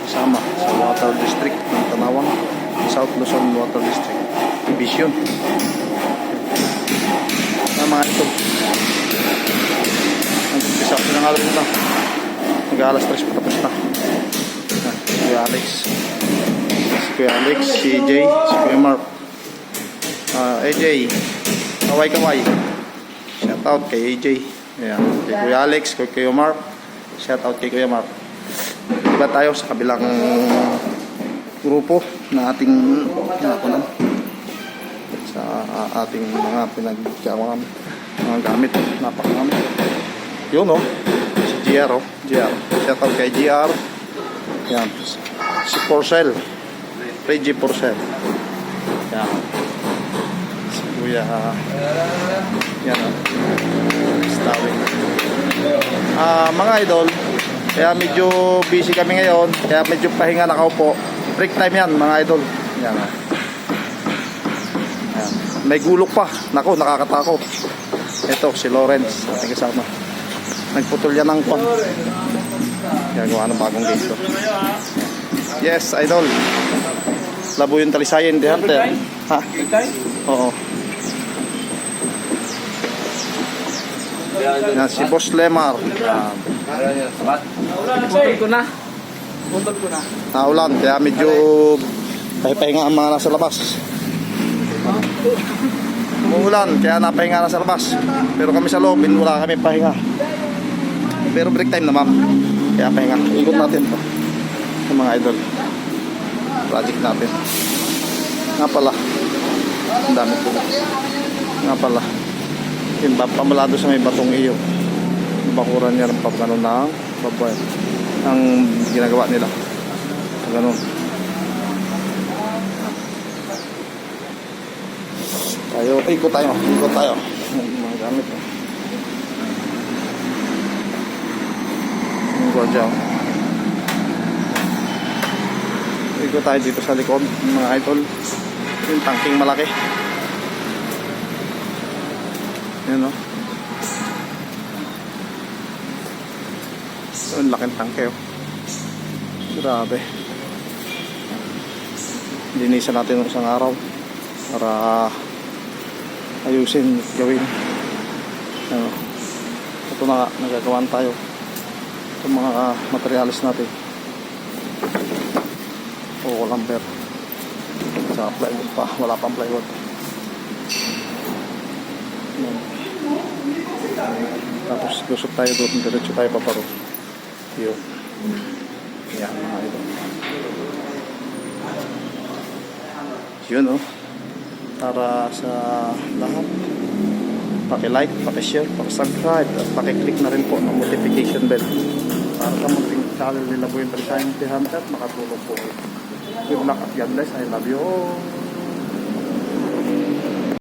Kasama sa Water District ng Tanawan, South Luzon Water District Division. Mga ito, nag-umpisa ko ng alam na mag-alas 3 patapos na. Si Kuya Alex, si Jay, si Kuya Mark, AJ, kaway shout out kay AJ. Ayan, kay Kuya Alex, kay Kuya Mark, shout out kay Kuya Mark. Iba tayo sa kabilang grupo na ating pinakunan sa ating mga pinagkawang mga gamit, napakamit. Yun o, si GR o, GR. Shout out kay GR. Yan, si Porcel, Reggie Porcel. Yan, si Kuya, yan o, Stawing. Mga idol, kaya medyo busy kami ngayon, kaya medyo pahinga nakaupo. Break time yan mga idol. Yan o. May gulok pa. Nako, nakakatakot. Ito, si Lawrence, ating kasama. Nagputol yan ng pang. Gagawa ng bagong gate to. Yes, idol. Labo yung talisayin, di hunter. Ha? Oo. Yan, si Boss Lemar. Puntol ko na. Naulan, kaya medyo pahipahinga ang mga nasa labas. Umuulan, kaya napahinga na sa labas. Pero kami sa loob, wala kami pahinga. Pero break time naman, kaya pahinga. Ikot natin ito yung mga idol project natin. Nga pala, ang dami po. Nga pala, yung pamalado sa may batong iyo, bakuran niya ng pagkano ng baboy ang ginagawa nila ganun. Ikot tayo mga gamit yung gwadya. Ikot tayo dito sa likod mga idol, yung tangking malaki yan o. So, ang laking tangke oh. Grabe. Linisan natin ng isang araw para ayusin, gawin. Ano, ito na nga, nagagawan tayo itong mga materialis natin. O lumber sa plywood pa, wala pang plywood. Yan. Tapos lusot tayo doon, diretso tayo paparo yun. Yan mga ito yun oh. Para sa lahat, paki-like, paki-share, paki-subscribe at paki-click na rin po ng notification bell para sa munting channel nila po yung Talisayan Hunter makatulong po. Good luck at God bless. I love you all.